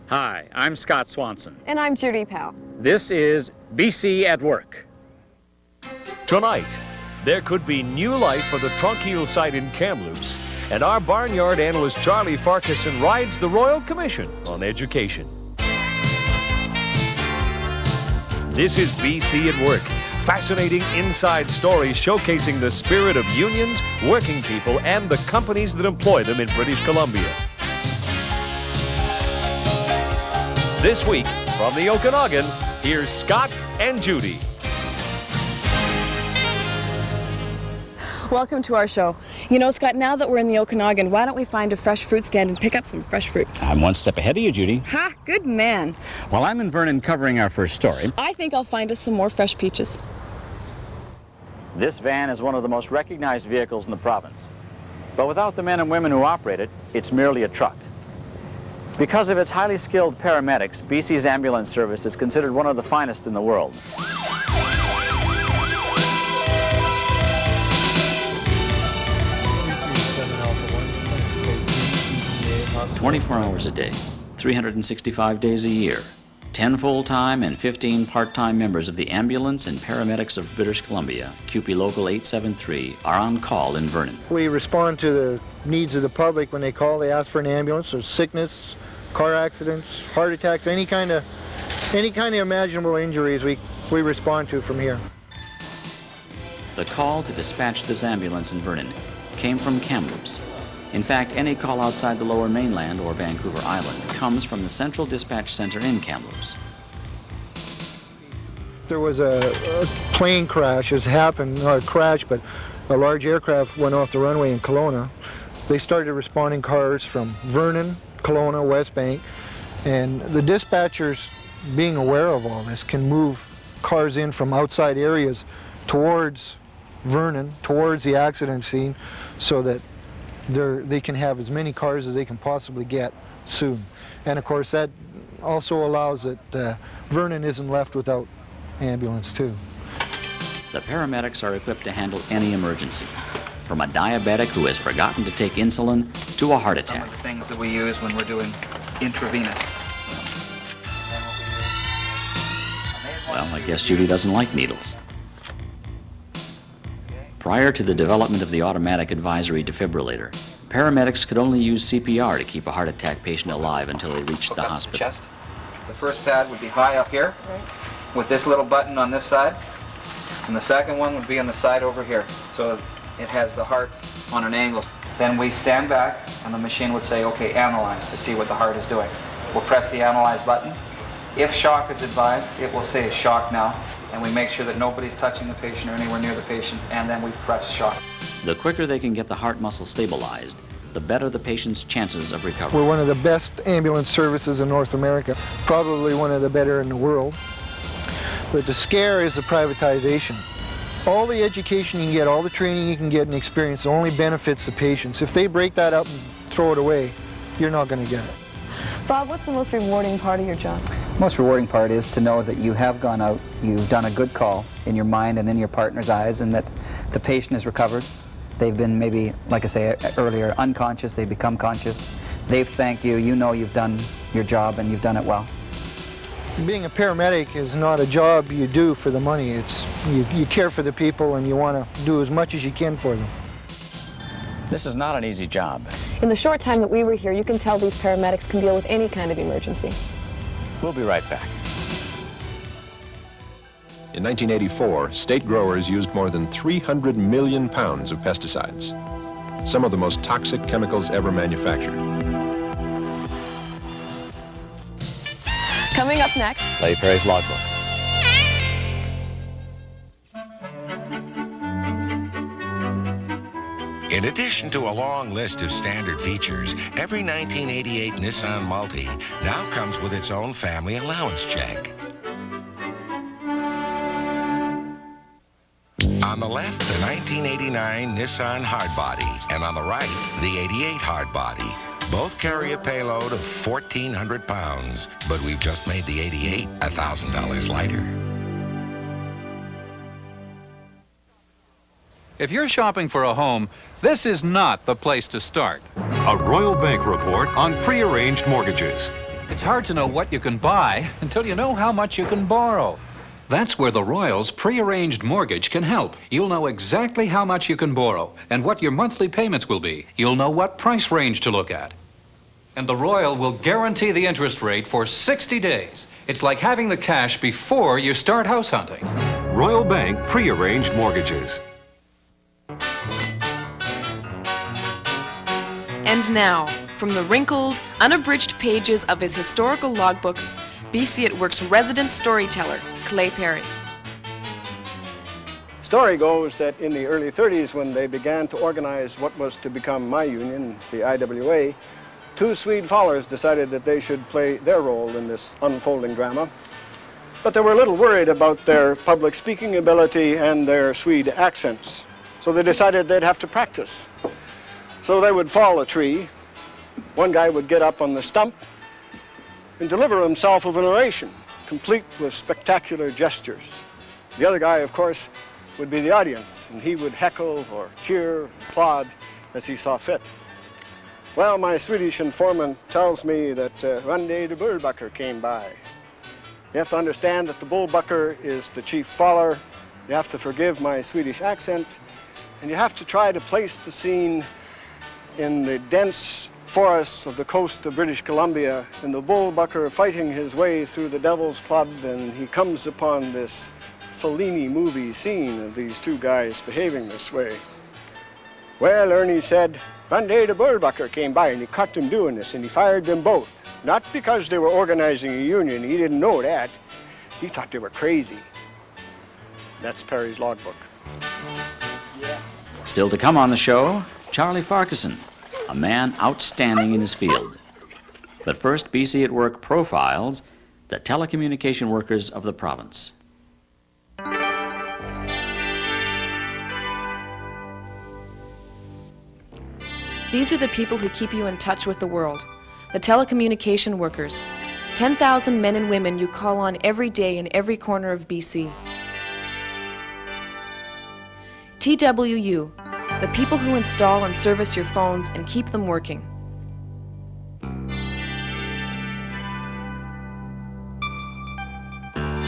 Hi, I'm Scott Swanson. And I'm Judy Powell. This is BC at Work. Tonight, there could be new life for the Trunk-Heel site in Kamloops, and our barnyard analyst Charlie Farquharson rides the Royal Commission on Education. This is BC at Work. Fascinating inside stories showcasing the spirit of unions, working people, and the companies that employ them in British Columbia. This week, from the Okanagan, here's Scott and Judy. Welcome to our show. You know, Scott, now that we're in the Okanagan, why don't we find a fresh fruit stand and pick up some fresh fruit? I'm one step ahead of you, Judy. Ha! Good man. While I'm in Vernon covering our first story, I think I'll find us some more fresh peaches. This van is one of the most recognized vehicles in the province. But without the men and women who operate it, it's merely a truck. Because of its highly skilled paramedics, BC's ambulance service is considered one of the finest in the world. 24 hours a day, 365 days a year. 10 full-time and 15 part-time members of the Ambulance and Paramedics of British Columbia, CUPE Local 873, are on call in Vernon. We respond to the needs of the public when they call. They ask for an ambulance, or sickness, car accidents, heart attacks, any kind of imaginable injuries we respond to from here. The call to dispatch this ambulance in Vernon came from Kamloops. In fact, any call outside the Lower Mainland or Vancouver Island comes from the Central Dispatch Center in Kamloops. There was a plane crash, as happened, not a crash, but a large aircraft went off the runway in Kelowna. They started responding cars from Vernon, Kelowna, West Bank, and the dispatchers, being aware of all this, can move cars in from outside areas towards Vernon, towards the accident scene, so that they can have as many cars as they can possibly get soon. And of course that also allows that Vernon isn't left without ambulance too. The paramedics are equipped to handle any emergency, from a diabetic who has forgotten to take insulin to a heart attack. Some of the things that we use when we're doing intravenous. Well, I guess Judy doesn't like needles. Prior to the development of the automatic advisory defibrillator, paramedics could only use CPR to keep a heart attack patient alive until they reached the hospital. Chest. The first pad would be high up here, with this little button on this side, and the second one would be on the side over here, so it has the heart on an angle. Then we stand back, and the machine would say, okay, analyze, to see what the heart is doing. We'll press the analyze button. If shock is advised, it will say shock now, and we make sure that nobody's touching the patient or anywhere near the patient, and then we press shock. The quicker they can get the heart muscle stabilized, the better the patient's chances of recovery. We're one of the best ambulance services in North America, probably one of the better in the world. But the scare is the privatization. All the education you can get, all the training you can get and experience only benefits the patients. If they break that up and throw it away, you're not going to get it. Bob, what's the most rewarding part of your job? Most rewarding part is to know that you have gone out, you've done a good call in your mind and in your partner's eyes, and that the patient has recovered. They've been maybe, like I say earlier, unconscious, they've become conscious. They've thanked you, you know you've done your job and you've done it well. Being a paramedic is not a job you do for the money. It's you care for the people and you want to do as much as you can for them. this is not an easy job. In the short time that we were here, you can tell these paramedics can deal with any kind of emergency. We'll be right back. In 1984, state growers used more than 300 million pounds of pesticides, some of the most toxic chemicals ever manufactured. Coming up next, Lay Prairie's Logbook. In addition to a long list of standard features, every 1988 Nissan Multi now comes with its own family allowance check. On the left, the 1989 Nissan Hardbody, and on the right, the 88 Hardbody. Both carry a payload of 1,400 pounds, but we've just made the 88 $1,000 lighter. If you're shopping for a home, this is not the place to start. A Royal Bank report on pre-arranged mortgages. It's hard to know what you can buy until you know how much you can borrow. That's where the Royals pre-arranged mortgage can help. You'll know exactly how much you can borrow and what your monthly payments will be. You'll know what price range to look at. And the Royal will guarantee the interest rate for 60 days. It's like having the cash before you start house hunting. Royal Bank pre-arranged mortgages. And now, from the wrinkled, unabridged pages of his historical logbooks, BC at Work's resident storyteller, Clay Perry. Story goes that in the early 30s, when they began to organize what was to become my union, the IWA, two Swede fallers decided that they should play their role in this unfolding drama. But they were a little worried about their public speaking ability and their Swede accents. So they decided they'd have to practice. So they would fall a tree. One guy would get up on the stump and deliver himself of an oration, complete with spectacular gestures. The other guy, of course, would be the audience, and he would heckle or cheer, applaud as he saw fit. Well, my Swedish informant tells me that one day the bullbucker came by. You have to understand that the bullbucker is the chief faller. You have to forgive my Swedish accent, and you have to try to place the scene in the dense forests of the coast of British Columbia, and the bullbucker fighting his way through the Devil's Club, and he comes upon this Fellini movie scene of these two guys behaving this way. Well, Ernie said, one day the bullbucker came by and he caught them doing this, and he fired them both. Not because they were organizing a union, he didn't know that. He thought they were crazy. That's Perry's logbook. Still to come on the show, Charlie Farquharson, a man outstanding in his field. But first, BC at Work profiles the telecommunication workers of the province. These are the people who keep you in touch with the world, the telecommunication workers, 10,000 men and women you call on every day in every corner of BC. TWU, the people who install and service your phones and keep them working.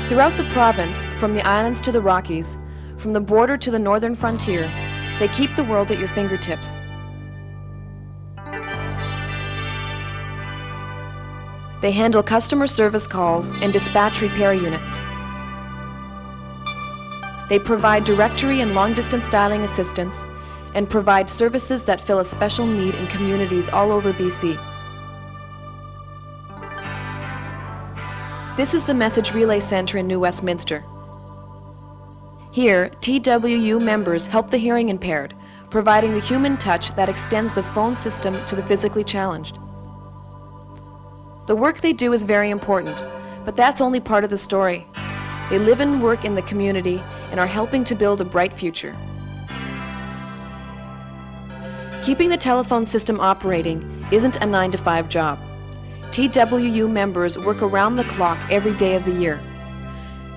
Throughout the province, from the islands to the Rockies, from the border to the northern frontier, they keep the world at your fingertips. They handle customer service calls and dispatch repair units. They provide directory and long-distance dialing assistance and provide services that fill a special need in communities all over BC. This is the Message Relay Center in New Westminster. Here, TWU members help the hearing impaired, providing the human touch that extends the phone system to the physically challenged. The work they do is very important, but that's only part of the story. They live and work in the community and are helping to build a bright future. Keeping the telephone system operating isn't a 9-to-5 job. TWU members work around the clock every day of the year.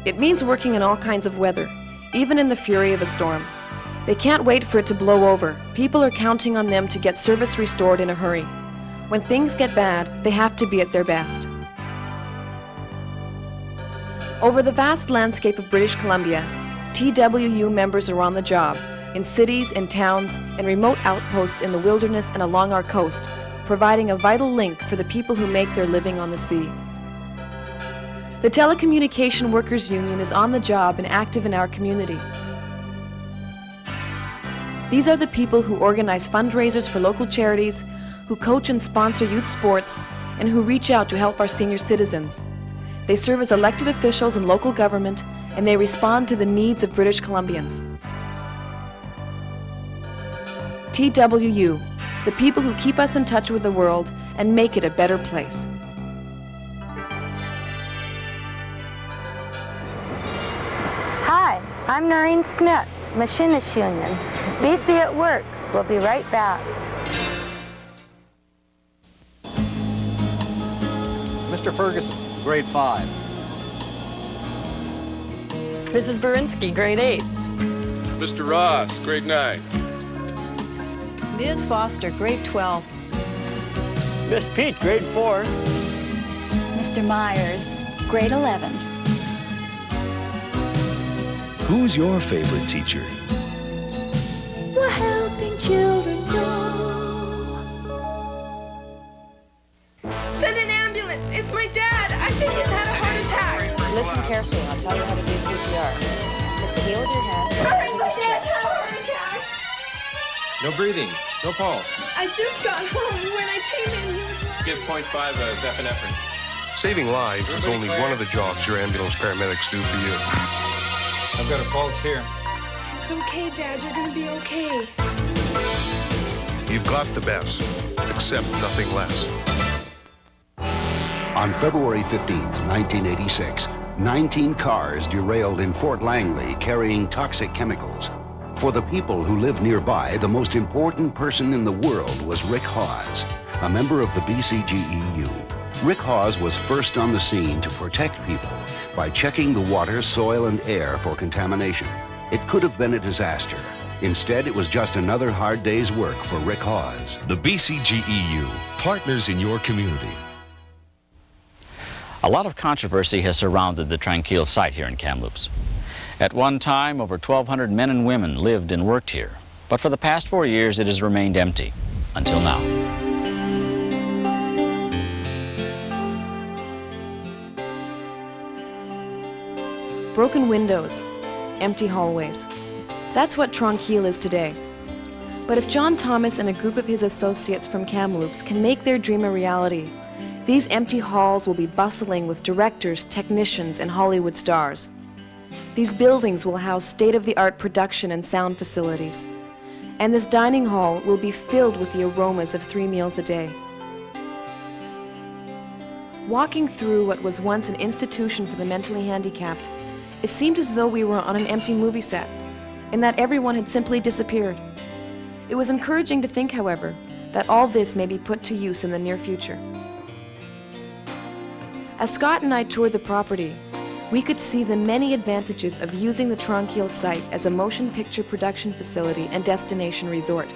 It means working in all kinds of weather, even in the fury of a storm. They can't wait for it to blow over. People are counting on them to get service restored in a hurry. When things get bad, they have to be at their best. Over the vast landscape of British Columbia, TWU members are on the job, in cities and towns and remote outposts in the wilderness and along our coast, providing a vital link for the people who make their living on the sea. The Telecommunication Workers Union is on the job and active in our community. These are the people who organize fundraisers for local charities, who coach and sponsor youth sports, and who reach out to help our senior citizens. They serve as elected officials in local government, and they respond to the needs of British Columbians. TWU, the people who keep us in touch with the world and make it a better place. Hi, I'm Noreen Smith, Machinists Union. BC at Work. We'll be right back. Mr. Ferguson, grade 5. Mrs. Berinsky, grade 8. Mr. Ross, grade 9. Ms. Foster, grade 12. Miss Pete, grade 4. Mr. Myers, grade 11. Who's your favorite teacher? We're helping children grow. Send an ambulance! It's my dad! I think he's had a heart attack! Listen carefully, I'll tell you how to do CPR. Put the heel of your hand in the center of his chest. No breathing, no pulse. I just got home. When I came in, he was lying. Give 0.5 of epinephrine. Saving lives is only one of the jobs your ambulance paramedics do for you. I've got a pulse here. It's okay, Dad. You're gonna be okay. You've got the best, except nothing less. On February 15th, 1986, 19 cars derailed in Fort Langley carrying toxic chemicals. For the people who lived nearby, the most important person in the world was Rick Hawes, a member of the BCGEU. Rick Hawes was first on the scene to protect people by checking the water, soil, and air for contamination. It could have been a disaster. Instead, it was just another hard day's work for Rick Hawes. The BCGEU, partners in your community. A lot of controversy has surrounded the Tranquille site here in Kamloops. At one time, over 1,200 men and women lived and worked here, but for the past 4 years it has remained empty, until now. Broken windows, empty hallways. That's what Tranquille is today. But if John Thomas and a group of his associates from Kamloops can make their dream a reality, these empty halls will be bustling with directors, technicians, and Hollywood stars. These buildings will house state-of-the-art production and sound facilities. And this dining hall will be filled with the aromas of 3 meals a day. Walking through what was once an institution for the mentally handicapped, it seemed as though we were on an empty movie set, and that everyone had simply disappeared. It was encouraging to think, however, that all this may be put to use in the near future. As Scott and I toured the property, we could see the many advantages of using the Tranquille site as a motion picture production facility and destination resort.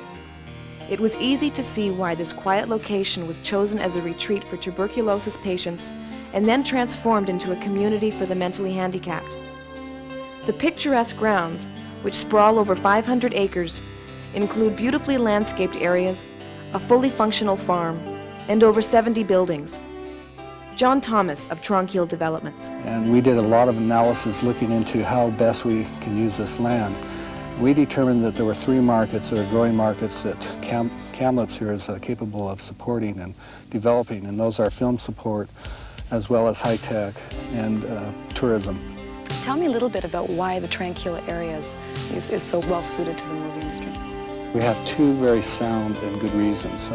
It was easy to see why this quiet location was chosen as a retreat for tuberculosis patients and then transformed into a community for the mentally handicapped. The picturesque grounds, which sprawl over 500 acres, include beautifully landscaped areas, a fully functional farm, and over 70 buildings. John Thomas of Tranquille Developments. And we did a lot of analysis looking into how best we can use this land. We determined that there were 3 markets that are growing markets that Kamloops here is capable of supporting and developing, and those are film support as well as high-tech and tourism. Tell me a little bit about why the Tranquille area is so well suited to the movie industry. We have 2 very sound and good reasons.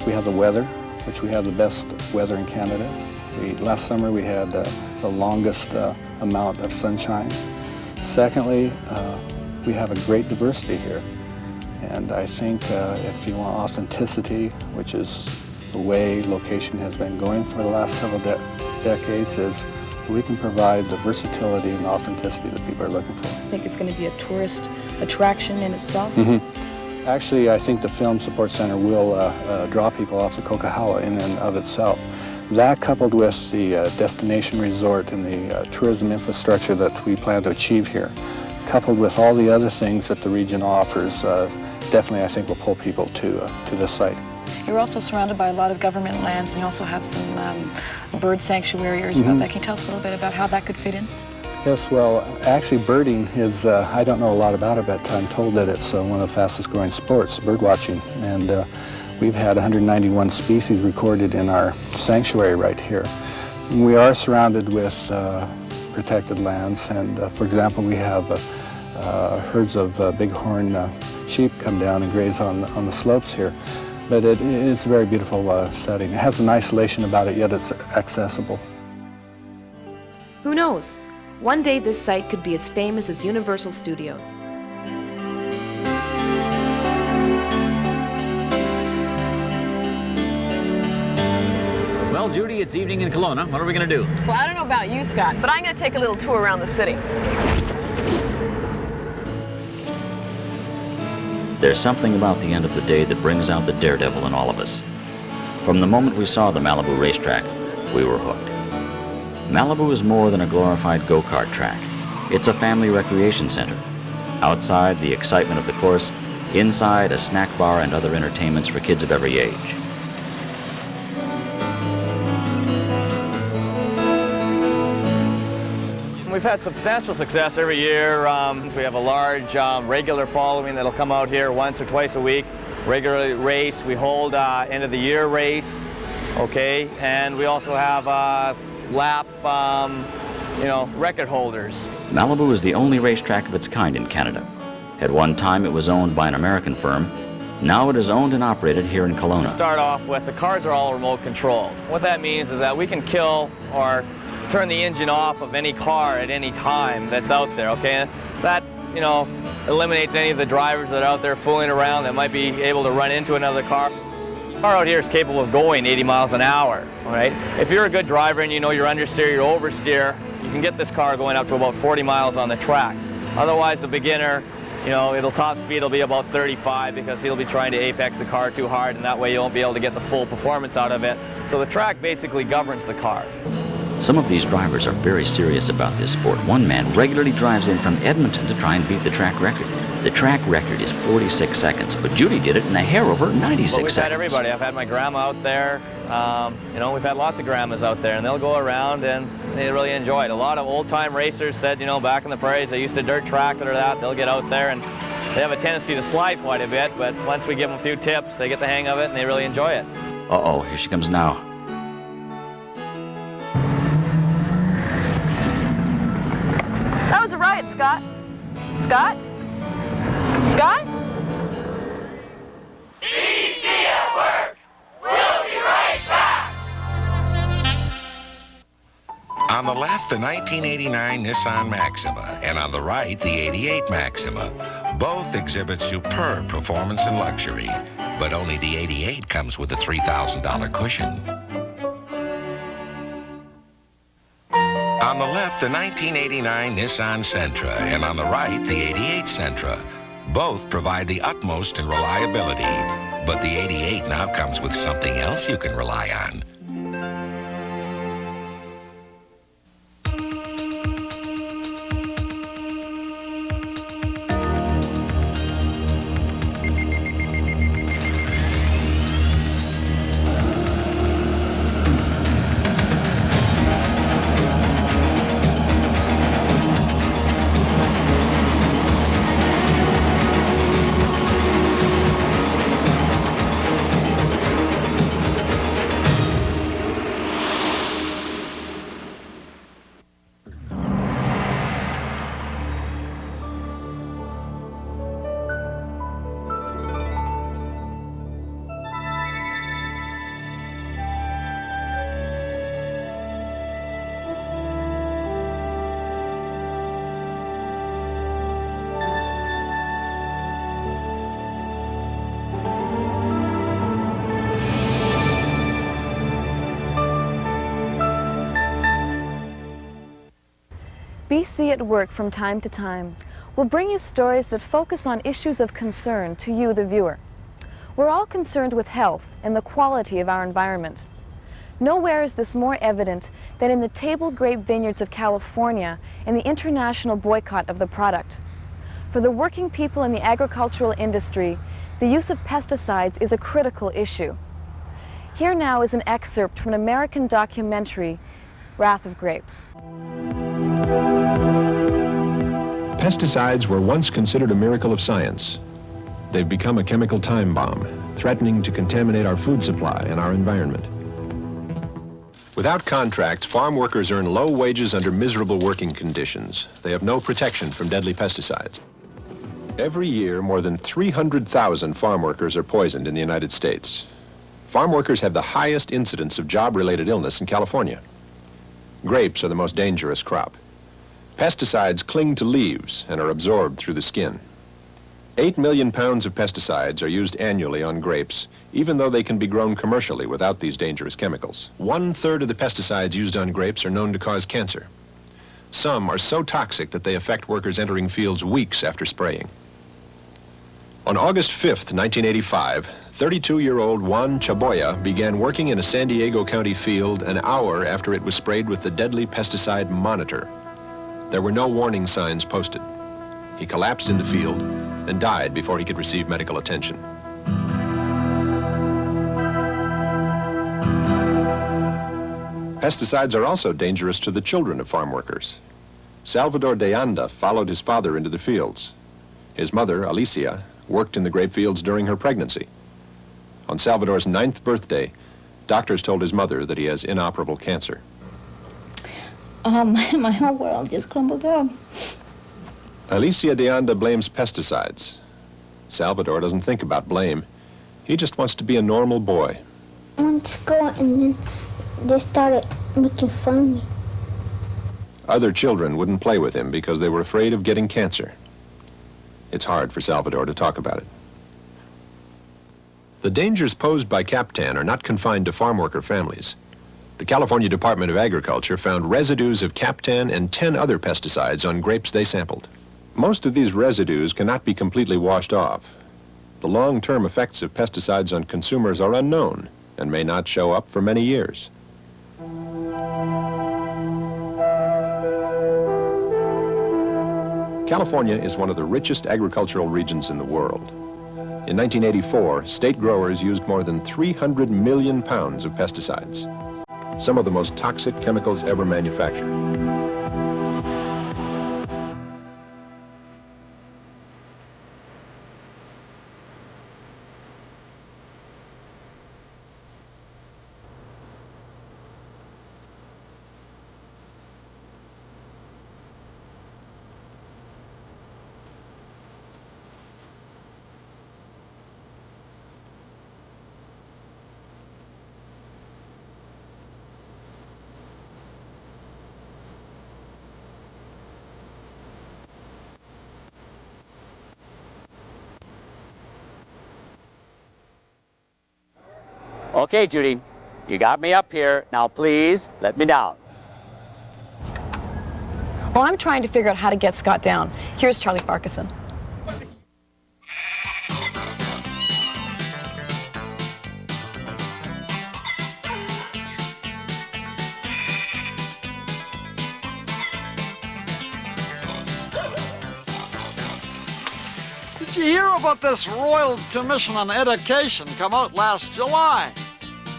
We have the weather, which we have the best weather in Canada. Last summer we had the longest amount of sunshine. Secondly, we have a great diversity here. And I think if you want authenticity, which is the way location has been going for the last several decades, is we can provide the versatility and authenticity that people are looking for. I think it's going to be a tourist attraction in itself. Actually, I think the Film Support Center will draw people off the Coquihalla in and of itself. That, coupled with the destination resort and the tourism infrastructure that we plan to achieve here, coupled with all the other things that the region offers, definitely I think will pull people to this site. You're also surrounded by a lot of government lands, and you also have some bird sanctuary areas about that. Can you tell us a little bit about how that could fit in? Yes, well, actually birding is, I don't know a lot about it, but I'm told that it's one of the fastest growing sports, bird watching. And we've had 191 species recorded in our sanctuary right here. We are surrounded with protected lands, and for example, we have herds of bighorn sheep come down and graze on the slopes here. But it's a very beautiful setting. It has an isolation about it, yet it's accessible. Who knows? One day this site could be as famous as Universal Studios. Well, Judy, it's evening in Kelowna. What are we going to do? Well, I don't know about you, Scott, but I'm going to take a little tour around the city. There's something about the end of the day that brings out the daredevil in all of us. From the moment we saw the Malibu racetrack, we were hooked. Malibu is more than a glorified go-kart track. It's a family recreation center. Outside, the excitement of the course. Inside, a snack bar and other entertainments for kids of every age. We've had substantial success every year. We have a large regular following that'll come out here once or twice a week. Regularly race. We hold end of the year race, okay, and we also have lap, record holders. Malibu is the only racetrack of its kind in Canada. At one time, it was owned by an American firm. Now it is owned and operated here in Kelowna. To start off with, the cars are all remote controlled. What that means is that we can kill or turn the engine off of any car at any time that's out there, okay? That, eliminates any of the drivers that are out there fooling around that might be able to run into another car. The car out here is capable of going 80 miles an hour, all right? If you're a good driver and you know your understeer, your oversteer, you can get this car going up to about 40 miles on the track. Otherwise, the beginner, top speed will be about 35 because he'll be trying to apex the car too hard, and that way you won't be able to get the full performance out of it. So the track basically governs the car. Some of these drivers are very serious about this sport. One man regularly drives in from Edmonton to try and beat the track record. The track record is 46 seconds, but Judy did it in a hair over 96 seconds. We've had everybody. I've had my grandma out there. We've had lots of grandmas out there, and they'll go around and they really enjoy it. A lot of old-time racers said, back in the prairies, they used to dirt track it or that. They'll get out there, and they have a tendency to slide quite a bit, but once we give them a few tips, they get the hang of it, and they really enjoy it. Uh-oh, here she comes now. That was a riot, Scott. Scott? Scott? BC at work. We'll be right back. On the left, the 1989 Nissan Maxima, and on the right, the 88 Maxima. Both exhibit superb performance and luxury, but only the 88 comes with a $3,000 cushion. On the left, the 1989 Nissan Sentra, and on the right, the 88 Sentra. Both provide the utmost in reliability, but the 88 now comes with something else you can rely on. BC at Work from time to time will bring you stories that focus on issues of concern to you, the viewer. We're all concerned with health and the quality of our environment. Nowhere is this more evident than in the table grape vineyards of California and the international boycott of the product. For the working people in the agricultural industry, the use of pesticides is a critical issue. Here now is an excerpt from an American documentary, Wrath of Grapes. Pesticides were once considered a miracle of science. They've become a chemical time bomb, threatening to contaminate our food supply and our environment. Without contracts, farm workers earn low wages under miserable working conditions. They have no protection from deadly pesticides. Every year, more than 300,000 farm workers are poisoned in the United States. Farm workers have the highest incidence of job-related illness in California. Grapes are the most dangerous crop. Pesticides cling to leaves and are absorbed through the skin. 8 million pounds of pesticides are used annually on grapes, even though they can be grown commercially without these dangerous chemicals. 1/3 of the pesticides used on grapes are known to cause cancer. Some are so toxic that they affect workers entering fields weeks after spraying. On August 5th, 1985, 32-year-old Juan Chaboya began working in a San Diego County field an hour after it was sprayed with the deadly pesticide Monitor. There were no warning signs posted. He collapsed in the field and died before he could receive medical attention. Pesticides are also dangerous to the children of farm workers. Salvador de Anda followed his father into the fields. His mother, Alicia, worked in the grape fields during her pregnancy. On Salvador's 9th birthday, doctors told his mother that he has inoperable cancer. My whole world just crumbled down. Alicia de Anda blames pesticides. Salvador doesn't think about blame. He just wants to be a normal boy. I went to school and then they started making fun of me. Other children wouldn't play with him because they were afraid of getting cancer. It's hard for Salvador to talk about it. The dangers posed by Captan are not confined to farm worker families. The California Department of Agriculture found residues of Captan and 10 other pesticides on grapes they sampled. Most of these residues cannot be completely washed off. The long-term effects of pesticides on consumers are unknown and may not show up for many years. California is one of the richest agricultural regions in the world. In 1984, state growers used more than 300 million pounds of pesticides, some of the most toxic chemicals ever manufactured. Okay, Judy, you got me up here. Now please let me down. Well, I'm trying to figure out how to get Scott down. Here's Charlie Farquharson. Did you hear about this Royal Commission on Education come out last July?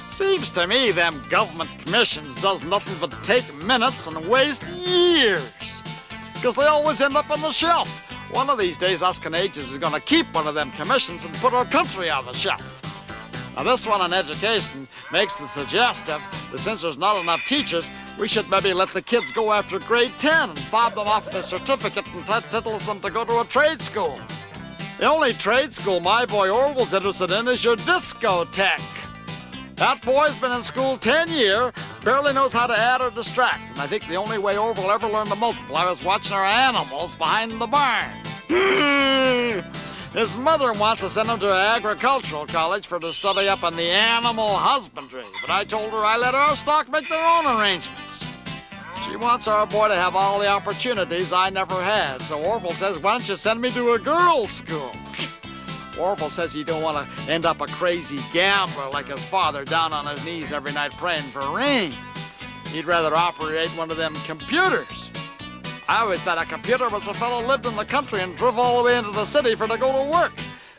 Seems to me them government commissions does nothing but take minutes and waste years. Because they always end up on the shelf. One of these days us Canadians is gonna keep one of them commissions and put our country on the shelf. Now this one on education makes it suggestive that since there's not enough teachers, we should maybe let the kids go after grade 10 and fob them off with a certificate and tittles them to go to a trade school. The only trade school my boy Orville's interested in is your discotheque. That boy's been in school 10 years, barely knows how to add or distract. And I think the only way Orville ever learned to multiply was watching our animals behind the barn. His mother wants to send him to an agricultural college to study up on the animal husbandry. But I told her I let our stock make their own arrangements. She wants our boy to have all the opportunities I never had. So Orville says, why don't you send me to a girls' school? Orville says he don't want to end up a crazy gambler like his father down on his knees every night praying for rain. He'd rather operate one of them computers. I always thought a computer was a fellow who lived in the country and drove all the way into the city for to go to work.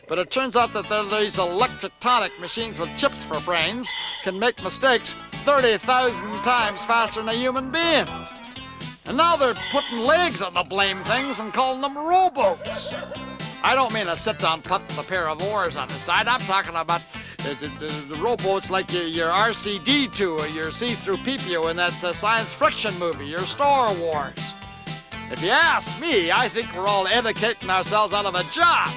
But it turns out that these electric tonic machines with chips for brains can make mistakes 30,000 times faster than a human being. And now they're putting legs on the blame things and calling them rowboats. I don't mean a sit-down putt with a pair of oars on the side. I'm talking about the rowboats like your RC-D2 or your see-through PPO in that science fiction movie, your Star Wars. If you ask me, I think we're all educating ourselves out of a job.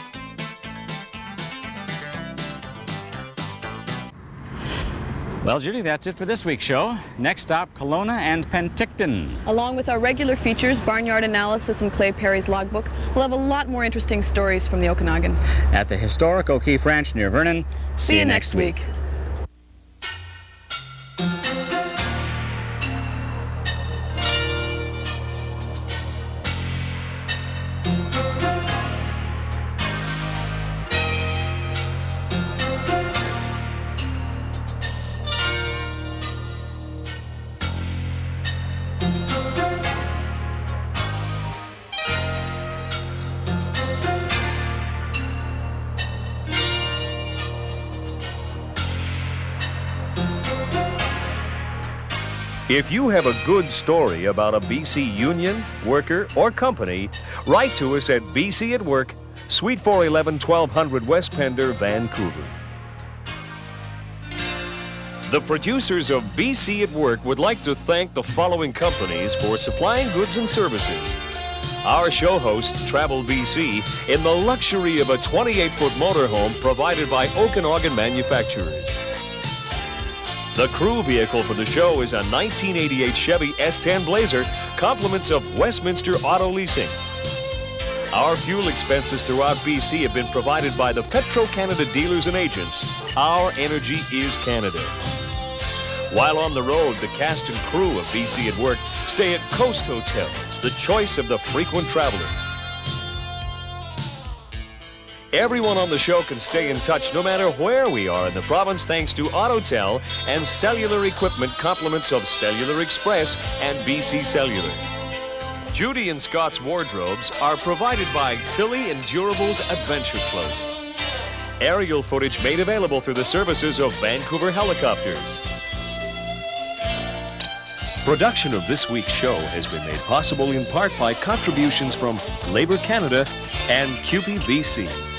Well, Judy, that's it for this week's show. Next stop, Kelowna and Penticton. Along with our regular features, Barnyard Analysis and Clay Perry's logbook, we'll have a lot more interesting stories from the Okanagan. At the historic O'Keefe Ranch near Vernon. See you next week. If you have a good story about a BC union, worker, or company, write to us at BC at Work, Suite 411, 1200 West Pender, Vancouver. The producers of BC at Work would like to thank the following companies for supplying goods and services. Our show hosts travel BC in the luxury of a 28-foot motorhome provided by Okanagan manufacturers. The crew vehicle for the show is a 1988 Chevy S10 Blazer, compliments of Westminster Auto Leasing. Our fuel expenses throughout BC have been provided by the Petro-Canada dealers and agents. Our energy is Canada. While on the road, the cast and crew of BC at Work stay at Coast Hotels, the choice of the frequent traveler. Everyone on the show can stay in touch no matter where we are in the province thanks to Autotel and cellular equipment compliments of Cellular Express and BC Cellular. Judy and Scott's wardrobes are provided by Tilly Endurables Adventure Club. Aerial footage made available through the services of Vancouver Helicopters. Production of this week's show has been made possible in part by contributions from Labour Canada and QPBC.